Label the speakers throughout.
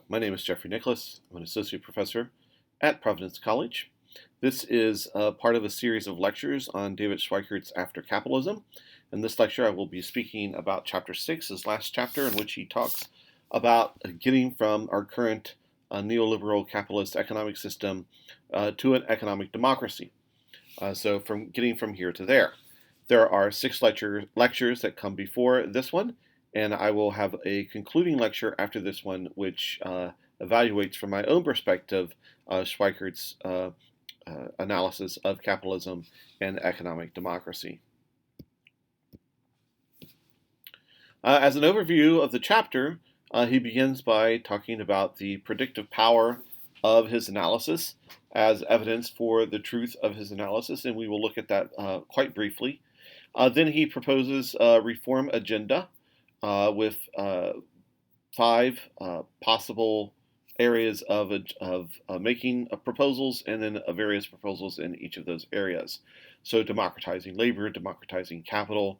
Speaker 1: My name is Jeffrey Nicholas. I'm an associate professor at Providence College. This is part of a series of lectures on David Schweickart After Capitalism. In this lecture, I will be speaking about Chapter 6, his last chapter, in which he talks about getting from our current neoliberal capitalist economic system to an economic democracy. So from getting from here to there. There are 6 lectures that come before this one, and I will have a concluding lecture after this one, which evaluates from my own perspective Schweikart's analysis of capitalism and economic democracy. As an overview of the chapter, he begins by talking about the predictive power of his analysis as evidence for the truth of his analysis, and we will look at that quite briefly. Then he proposes a reform agenda with 5 possible areas of making proposals, and then various proposals in each of those areas. So democratizing labor, democratizing capital,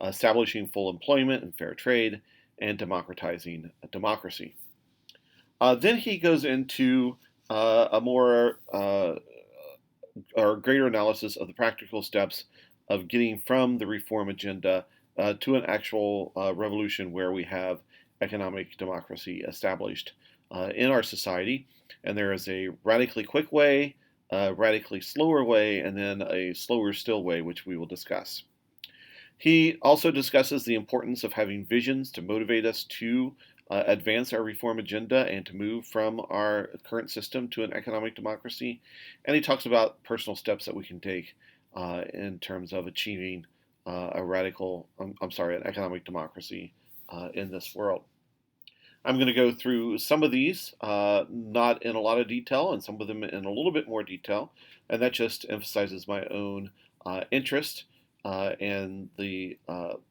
Speaker 1: establishing full employment and fair trade, and democratizing democracy. Then he goes into a more or greater analysis of the practical steps of getting from the reform agenda to an actual revolution where we have economic democracy established in our society. And there is a radically quick way, a radically slower way, and then a slower still way, which we will discuss. He also discusses the importance of having visions to motivate us to advance our reform agenda and to move from our current system to an economic democracy. And he talks about personal steps that we can take in terms of achieving an economic democracy in this world. I'm going to go through some of these, not in a lot of detail, and some of them in a little bit more detail, and that just emphasizes my own interest and the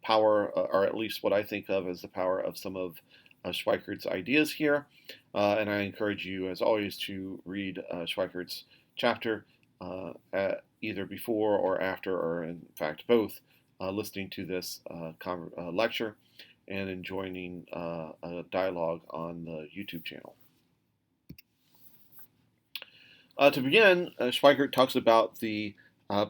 Speaker 1: power, or at least what I think of as the power of some of Schweikart's ideas here. And I encourage you, as always, to read Schweikart's chapter either before or after, or in fact both, listening to this lecture and enjoying a dialogue on the YouTube channel. To begin, Schweickart talks about the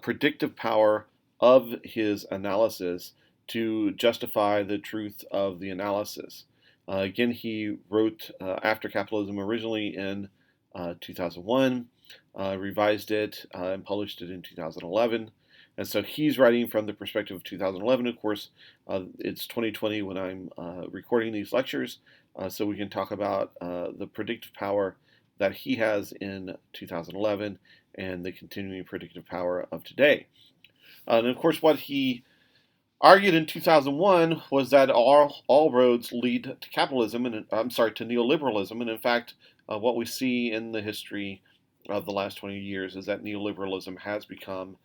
Speaker 1: predictive power of his analysis to justify the truth of the analysis. Again, he wrote After Capitalism originally in 2001, revised it and published it in 2011. And so he's writing from the perspective of 2011. Of course, it's 2020 when I'm recording these lectures, so we can talk about the predictive power that he has in 2011 and the continuing predictive power of today. And of course, what he argued in 2001 was that all roads lead to capitalism, and to neoliberalism. And in fact, what we see in the history of the last 20 years is that neoliberalism has become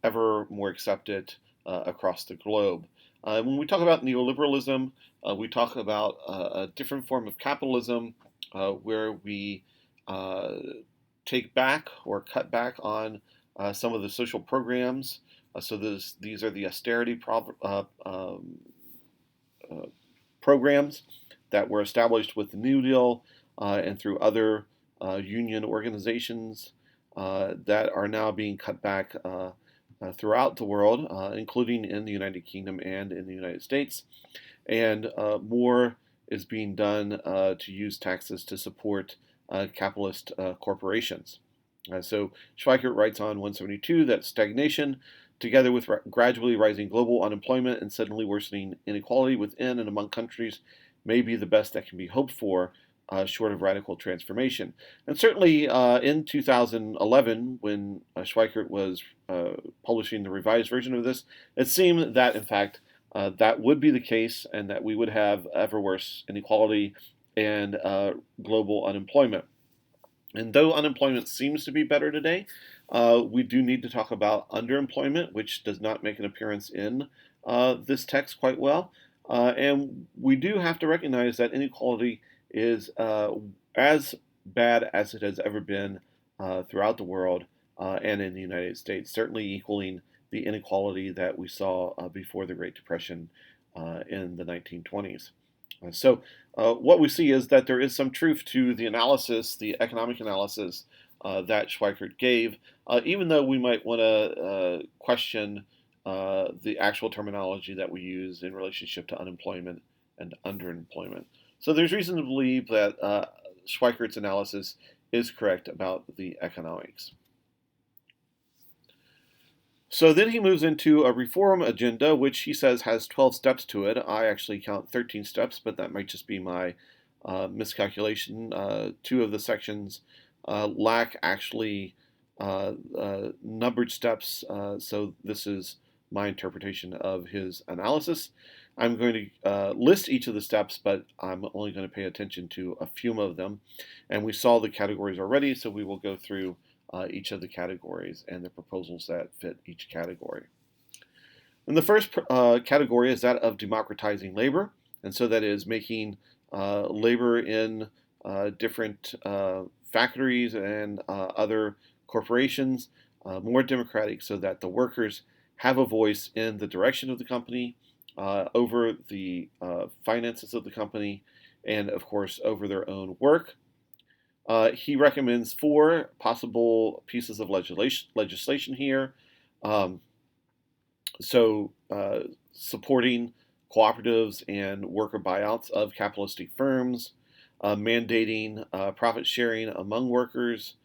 Speaker 1: ever more accepted across the globe. When we talk about neoliberalism, we talk about a different form of capitalism where we take back or cut back on some of the social programs. So these are the austerity programs that were established with the New Deal and through other union organizations that are now being cut back throughout the world, including in the United Kingdom and in the United States. And more is being done to use taxes to support capitalist corporations. So Schweickart writes on 172 that stagnation, together with gradually rising global unemployment and suddenly worsening inequality within and among countries, may be the best that can be hoped for, short of radical transformation. And certainly in 2011, when Schweickart was publishing the revised version of this, it seemed that, in fact, that would be the case and that we would have ever worse inequality and global unemployment. And though unemployment seems to be better today, we do need to talk about underemployment, which does not make an appearance in this text quite well. And we do have to recognize that inequality is as bad as it has ever been throughout the world and in the United States, certainly equaling the inequality that we saw before the Great Depression in the 1920s. So what we see is that there is some truth to the analysis, the economic analysis that Schweickart gave, even though we might want to question the actual terminology that we use in relationship to unemployment and underemployment. So there's reason to believe that Schweikart's analysis is correct about the economics. So then he moves into a reform agenda, which he says has 12 steps to it. I actually count 13 steps, but that might just be my miscalculation. Two of the sections lack actually numbered steps, so this is my interpretation of his analysis. I'm going to list each of the steps, but I'm only going to pay attention to a few of them. And we saw the categories already, so we will go through each of the categories and the proposals that fit each category. And the first category is that of democratizing labor, and so that is making labor in different factories and other corporations more democratic, so that the workers have a voice in the direction of the company, over the finances of the company, and of course over their own work. He recommends 4 possible pieces of legislation here. Um, Supporting cooperatives and worker buyouts of capitalistic firms, mandating profit sharing among workers,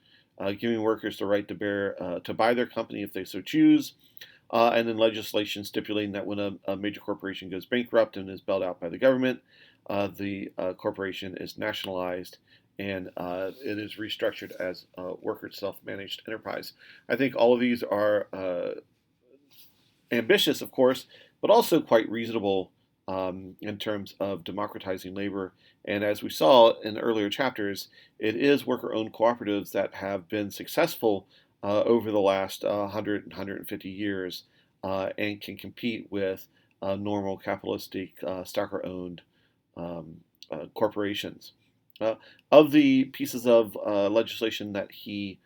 Speaker 1: giving workers the right to buy their company if they so choose, and then legislation stipulating that when a major corporation goes bankrupt and is bailed out by the government, the corporation is nationalized and it is restructured as a worker self-managed enterprise. I think all of these are ambitious, of course, but also quite reasonable in terms of democratizing labor. And as we saw in earlier chapters, it is worker-owned cooperatives that have been successful over the last 100 and 150 years and can compete with normal capitalistic stocker-owned corporations. Of the pieces of legislation that he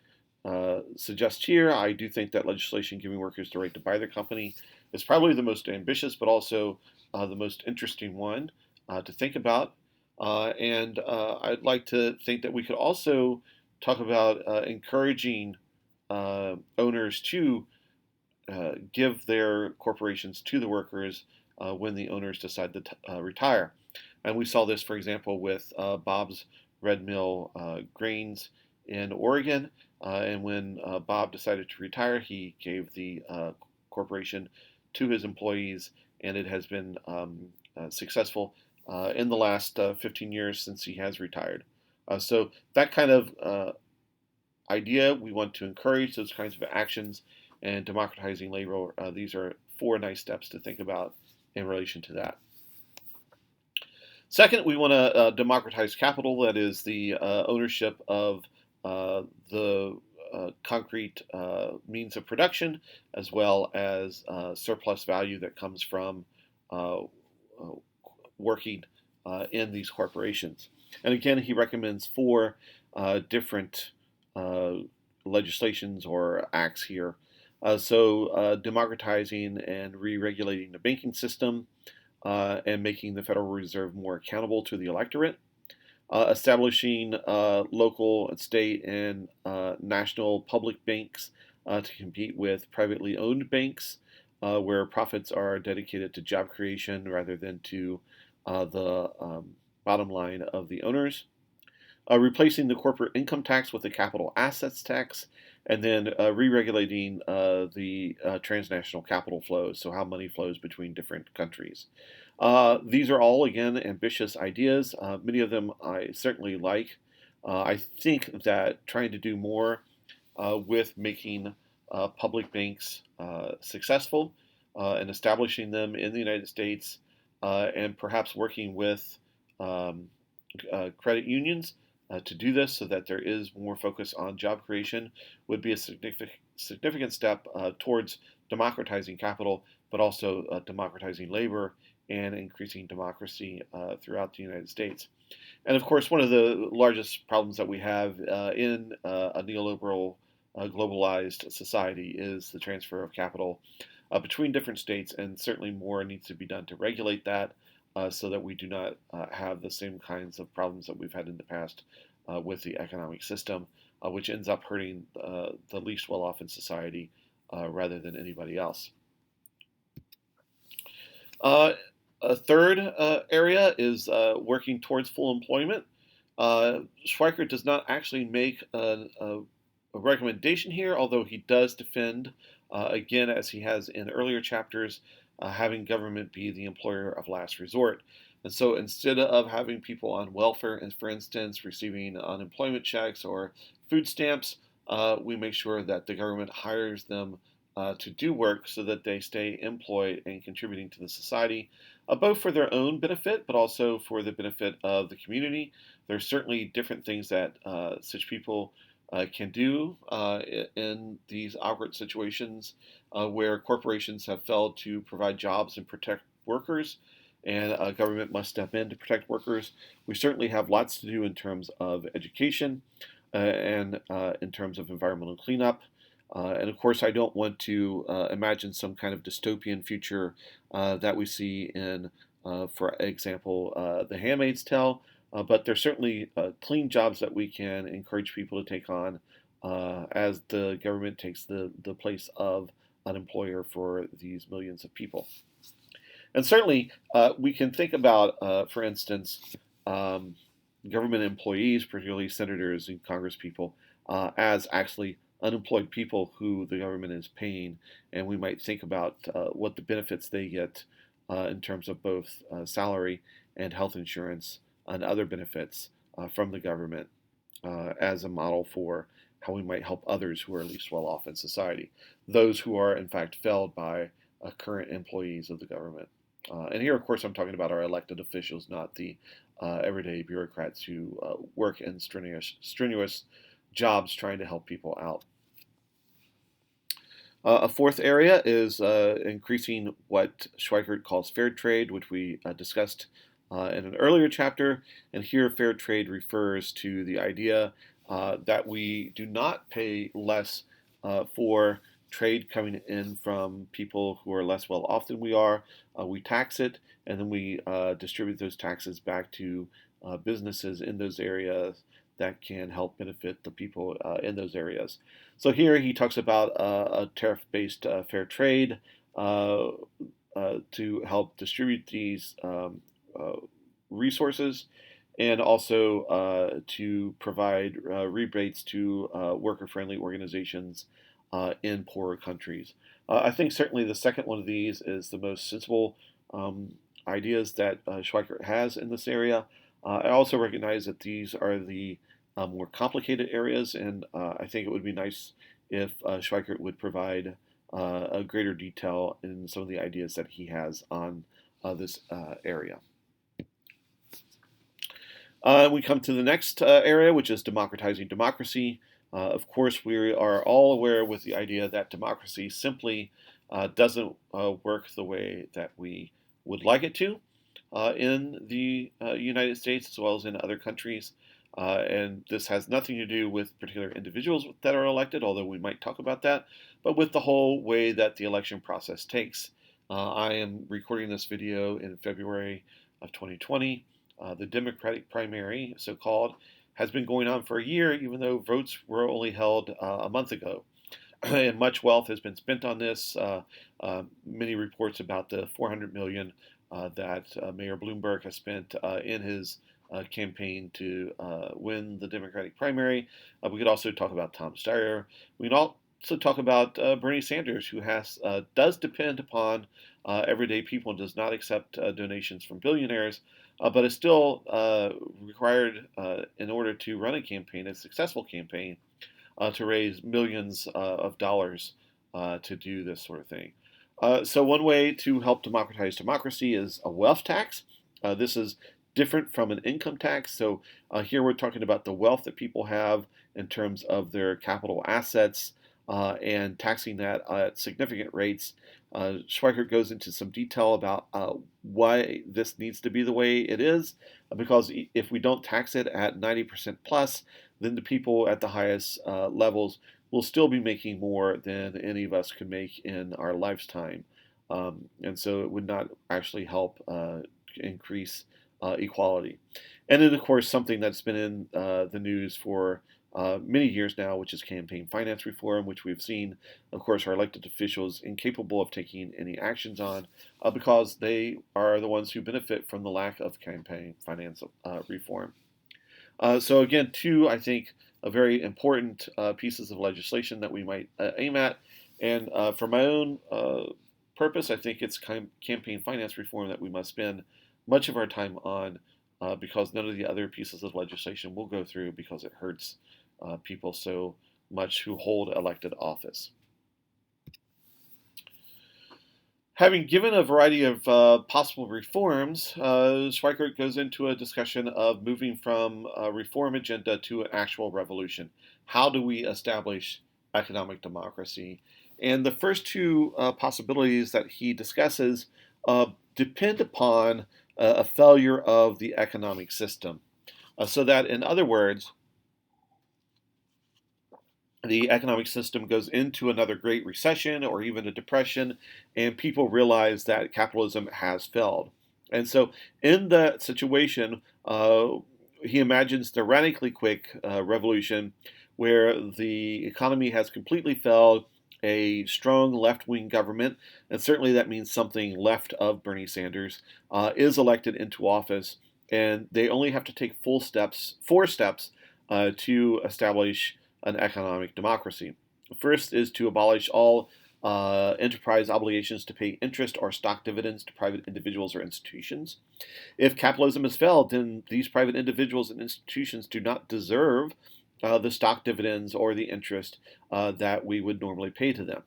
Speaker 1: suggests here, I do think that legislation giving workers the right to buy their company is probably the most ambitious, but also the most interesting one to think about. And I'd like to think that we could also talk about encouraging owners to give their corporations to the workers when the owners decide to retire. And we saw this, for example, with Bob's Red Mill Grains in Oregon. And when Bob decided to retire, he gave the corporation to his employees, and it has been successful in the last 15 years since he has retired. So that kind of idea, we want to encourage those kinds of actions, and democratizing labor, these are 4 nice steps to think about in relation to that. Second, we want to democratize capital, that is the ownership of the concrete means of production, as well as surplus value that comes from working in these corporations. And again, he recommends 4 different legislations or acts here. Democratizing and re-regulating the banking system and making the Federal Reserve more accountable to the electorate. Establishing local, state, and national public banks to compete with privately owned banks, where profits are dedicated to job creation rather than to the bottom line of the owners. Replacing the corporate income tax with the capital assets tax, and then re-regulating the transnational capital flows, so how money flows between different countries. These are all, again, ambitious ideas. Many of them I certainly like. I think that trying to do more with making public banks successful and establishing them in the United States and perhaps working with credit unions to do this so that there is more focus on job creation would be a significant step towards democratizing capital, but also democratizing labor and increasing democracy throughout the United States. And of course, one of the largest problems that we have in a neoliberal globalized society is the transfer of capital between different states, and certainly more needs to be done to regulate that. so that we do not have the same kinds of problems that we've had in the past with the economic system, which ends up hurting the least well-off in society rather than anybody else. A third area is working towards full employment. Schweickart does not actually make a recommendation here, although he does defend, again, as he has in earlier chapters, having government be the employer of last resort. And so instead of having people on welfare, and for instance, receiving unemployment checks or food stamps, we make sure that the government hires them to do work so that they stay employed and contributing to the society, both for their own benefit, but also for the benefit of the community. There are certainly different things that such people can do in these awkward situations where corporations have failed to provide jobs and protect workers, and government must step in to protect workers. We certainly have lots to do in terms of education and in terms of environmental cleanup. And of course, I don't want to imagine some kind of dystopian future that we see in, for example, The Handmaid's Tale. But there's certainly clean jobs that we can encourage people to take on as the government takes the place of an employer for these millions of people. And certainly, we can think about, for instance, government employees, particularly senators and congresspeople, as actually unemployed people who the government is paying, and we might think about what the benefits they get in terms of both salary and health insurance and other benefits from the government as a model for how we might help others who are least well off in society, those who are in fact felled by current employees of the government. And here, of course, I'm talking about our elected officials, not the everyday bureaucrats who work in strenuous jobs trying to help people out. A fourth area is increasing what Schweickart calls fair trade, which we discussed in an earlier chapter. And here, fair trade refers to the idea that we do not pay less for trade coming in from people who are less well off than we are. We tax it, and then we distribute those taxes back to businesses in those areas that can help benefit the people in those areas. So here he talks about a tariff-based fair trade to help distribute these resources, and also to provide rebates to worker-friendly organizations in poorer countries. I think certainly the second one of these is the most sensible ideas that Schweickart has in this area. I also recognize that these are the more complicated areas, and I think it would be nice if Schweickart would provide a greater detail in some of the ideas that he has on this area. We come to the next area, which is democratizing democracy. Of course, we are all aware with the idea that democracy simply doesn't work the way that we would like it to in the United States as well as in other countries. And this has nothing to do with particular individuals that are elected, although we might talk about that, but with the whole way that the election process takes. I am recording this video in February of 2020. The Democratic primary, so-called, has been going on for a year, even though votes were only held a month ago. And much wealth has been spent on this. Many reports about the $400 million that Mayor Bloomberg has spent in his campaign to win the Democratic primary. We could also talk about Tom Steyer. We can also talk about Bernie Sanders, who does depend upon everyday people and does not accept donations from billionaires, but is still required in order to run a campaign, a successful campaign, to raise millions of dollars to do this sort of thing. So one way to help democratize democracy is a wealth tax. This is different from an income tax. So here we're talking about the wealth that people have in terms of their capital assets and taxing that at significant rates. Schweickart goes into some detail about why this needs to be the way it is, because if we don't tax it at 90% plus, then the people at the highest levels will still be making more than any of us could make in our lifetime. And so it would not actually help increase equality. And then, of course, something that's been in the news for many years now, which is campaign finance reform, which we've seen, of course, our elected officials incapable of taking any actions on because they are the ones who benefit from the lack of campaign finance reform. So again, two, I think, very important pieces of legislation that we might aim at. And for my own purpose, I think it's campaign finance reform that we must spend much of our time on because none of the other pieces of legislation will go through because it hurts people so much who hold elected office. Having given a variety of possible reforms, Schweickart goes into a discussion of moving from a reform agenda to an actual revolution. How do we establish economic democracy? And the first two possibilities that he discusses depend upon a failure of the economic system. So that, in other words, the economic system goes into another great recession or even a depression, and people realize that capitalism has failed. And so, in that situation, he imagines the radically quick revolution where the economy has completely failed, a strong left-wing government, and certainly that means something left of Bernie Sanders, is elected into office, and they only have to take four steps to establish an economic democracy. First is to abolish all enterprise obligations to pay interest or stock dividends to private individuals or institutions. If capitalism has failed, then these private individuals and institutions do not deserve the stock dividends or the interest that we would normally pay to them.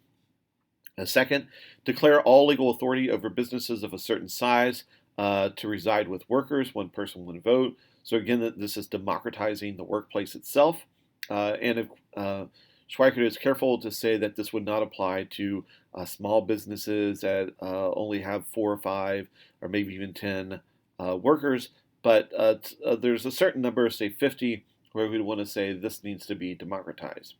Speaker 1: Second, declare all legal authority over businesses of a certain size to reside with workers, one person, one vote. So again, this is democratizing the workplace itself. And Schweickart is careful to say that this would not apply to small businesses that only have 4 or 5 or maybe even 10 workers, but there's a certain number, say 50, where we'd want to say this needs to be democratized.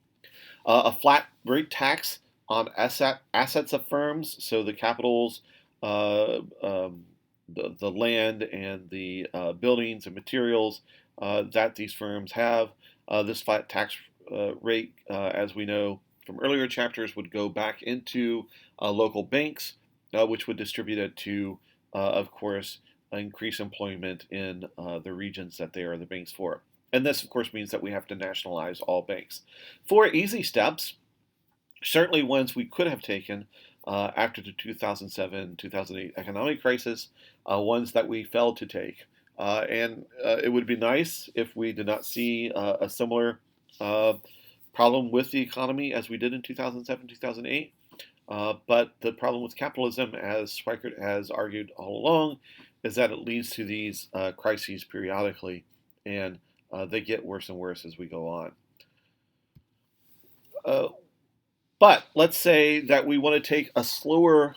Speaker 1: A flat rate tax on assets of firms, so the capitals, the land and the buildings and materials that these firms have. This flat tax rate, as we know from earlier chapters, would go back into local banks, which would distribute it to, of course, increase employment in the regions that they are the banks for. And this, of course, means that we have to nationalize all banks. 4 easy steps, certainly ones we could have taken after the 2007-2008 economic crisis, ones that we failed to take. And it would be nice if we did not see a similar problem with the economy as we did in 2007-2008. But the problem with capitalism, as Schweickart has argued all along, is that it leads to these crises periodically, and they get worse and worse as we go on. But let's say that we want to take a slower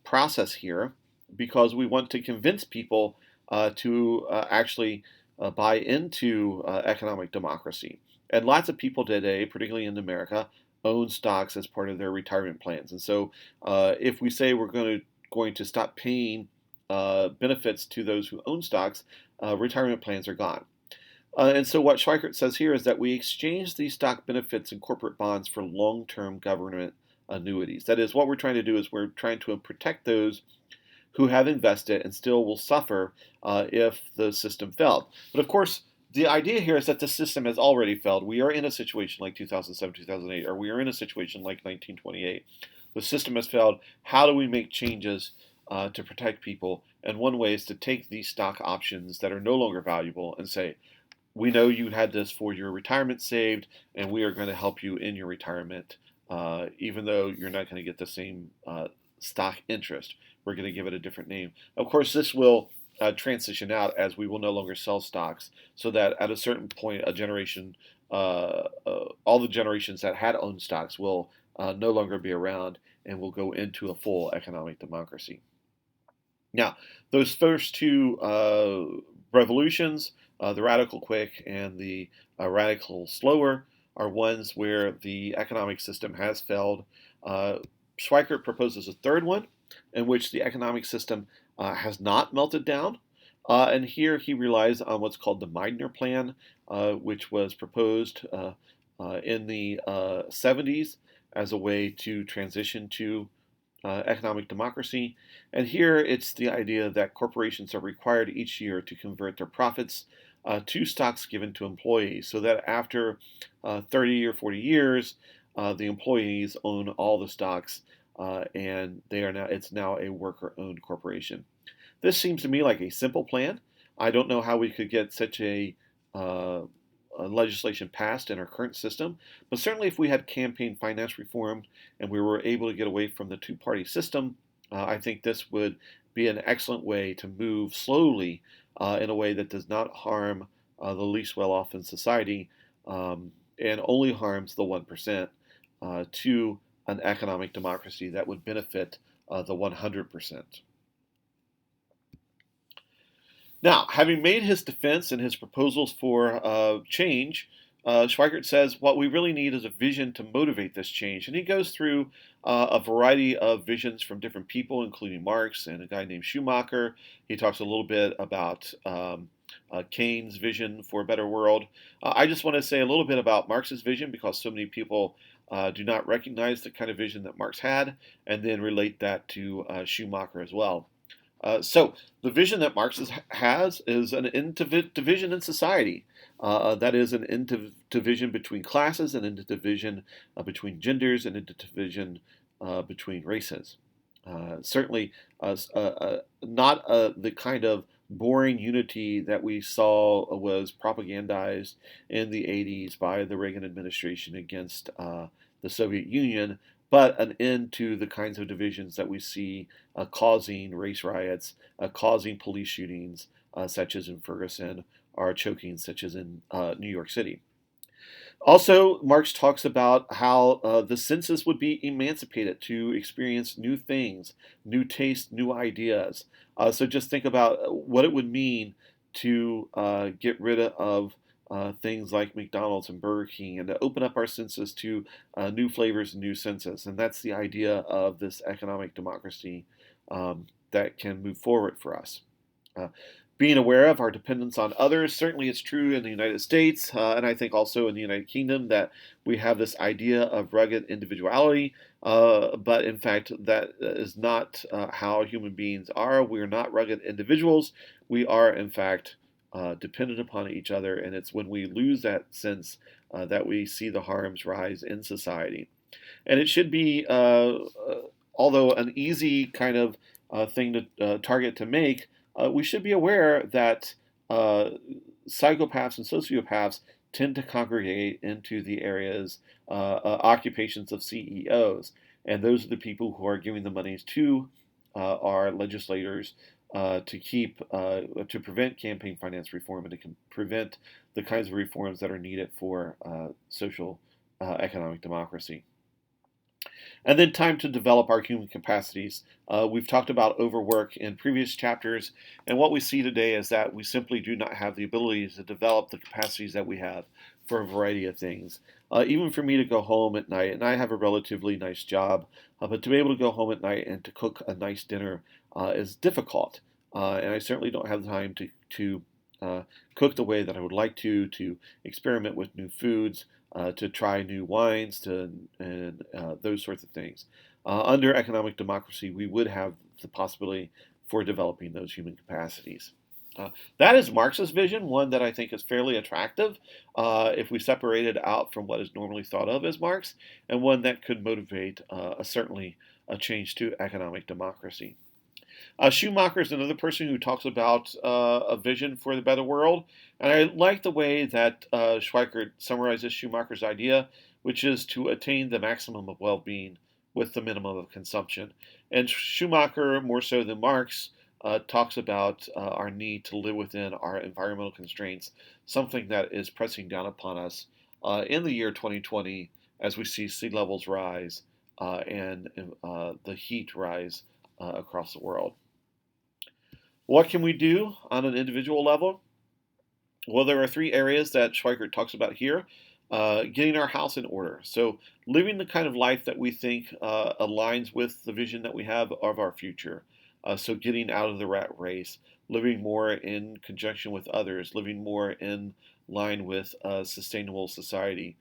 Speaker 1: process here because we want to convince people to actually buy into economic democracy. And lots of people today, particularly in America, own stocks as part of their retirement plans. And so if we say we're going to stop paying benefits to those who own stocks, retirement plans are gone. And so what Schweickart says here is that we exchange these stock benefits and corporate bonds for long-term government annuities. That is, what we're trying to do is we're trying to protect those who have invested and still will suffer if the system failed. But of course, the idea here is that the system has already failed. We are in a situation like 2007, 2008, or we are in a situation like 1928. The system has failed. How do we make changes to protect people? And one way is to take these stock options that are no longer valuable and say, we know you had this for your retirement saved, and we are going to help you in your retirement, even though you're not going to get the same stock interest. We're going to give it a different name. Of course, this will transition out as we will no longer sell stocks, so that at a certain point, a generation, all the generations that had owned stocks will no longer be around and will go into a full economic democracy. Now, those first two revolutions, the radical quick and the radical slower, are ones where the economic system has failed. Schweickart proposes a third one, in which the economic system has not melted down. And here he relies on what's called the Meitner Plan, which was proposed in the 70s as a way to transition to economic democracy. And here it's the idea that corporations are required each year to convert their profits to stocks given to employees, so that after 30 or 40 years, the employees own all the stocks, and it's now a worker-owned corporation. This seems to me like a simple plan. I don't know how we could get such uh, legislation passed in our current system, but certainly if we had campaign finance reform and we were able to get away from the two-party system, I think this would be an excellent way to move slowly in a way that does not harm the least well-off in society, and only harms the 1% to an economic democracy that would benefit the 100%. Now, having made his defense and his proposals for change, Schweickart says what we really need is a vision to motivate this change. And he goes through a variety of visions from different people, including Marx and a guy named Schumacher. He talks a little bit about Keynes' vision for a better world. I just want to say a little bit about Marx's vision because so many people do not recognize the kind of vision that Marx had, and then relate that to Schumacher as well. So the vision that Marx has is an end to division in society. That is an end to division between classes, an end to division between genders, an end to division between races. Certainly not the kind of boring unity that we saw was propagandized in the 80s by the Reagan administration against the Soviet Union, but an end to the kinds of divisions that we see causing race riots, causing police shootings, such as in Ferguson, or choking, such as in New York City. Also, Marx talks about how the senses would be emancipated to experience new things, new tastes, new ideas. So just think about what it would mean to get rid of things like McDonald's and Burger King and to open up our senses to new flavors and new senses. And that's the idea of this economic democracy that can move forward for us. Uh, Being aware of our dependence on others, certainly it's true in the United States, and I think also in the United Kingdom, that we have this idea of rugged individuality, but in fact, that is not how human beings are. We are not rugged individuals. We are, in fact, dependent upon each other, and it's when we lose that sense that we see the harms rise in society. And it should be, although an easy kind of thing to target to make, we should be aware that psychopaths and sociopaths tend to congregate into the areas, occupations of CEOs. And those are the people who are giving the monies to our legislators to prevent campaign finance reform and to prevent the kinds of reforms that are needed for social economic democracy. And then time to develop our human capacities. We've talked about overwork in previous chapters, and what we see today is that we simply do not have the ability to develop the capacities that we have for a variety of things. Even for me to go home at night, and I have a relatively nice job, but to be able to go home at night and to cook a nice dinner is difficult. And I certainly don't have the time to cook the way that I would like to experiment with new foods, to try new wines, and those sorts of things. Under economic democracy, we would have the possibility for developing those human capacities. That is Marx's vision, one that I think is fairly attractive if we separate it out from what is normally thought of as Marx, and one that could motivate certainly a change to economic democracy. Schumacher is another person who talks about a vision for the better world, and I like the way that Schweickart summarizes Schumacher's idea, which is to attain the maximum of well-being with the minimum of consumption. And Schumacher, more so than Marx, talks about our need to live within our environmental constraints, something that is pressing down upon us in the year 2020 as we see sea levels rise and the heat rise across the world. What can we do on an individual level? Well, there are three areas that Schweickart talks about here. Getting our house in order. So living the kind of life that we think aligns with the vision that we have of our future. So getting out of the rat race, living more in conjunction with others, living more in line with a sustainable society.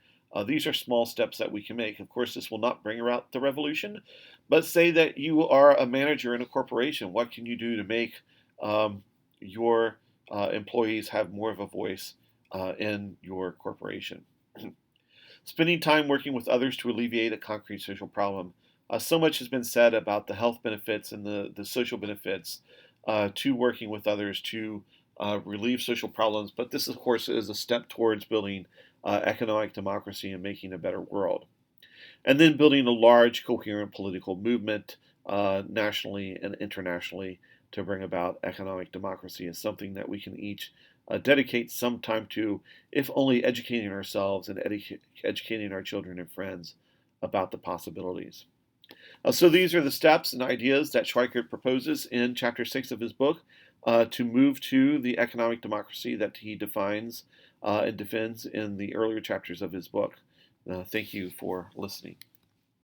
Speaker 1: These are small steps that we can make. Of course, this will not bring about the revolution, but say that you are a manager in a corporation. What can you do to make your employees have more of a voice in your corporation? Spending time working with others to alleviate a concrete social problem. So much has been said about the health benefits and the social benefits to working with others to relieve social problems, but this, of course, is a step towards building economic democracy and making a better world. And then building a large, coherent political movement nationally and internationally to bring about economic democracy is something that we can each dedicate some time to, if only educating ourselves and educating our children and friends about the possibilities. So these are the steps and ideas that Schweickart proposes in Chapter 6 of his book to move to the economic democracy that he defines and defends in the earlier chapters of his book. Thank you for listening.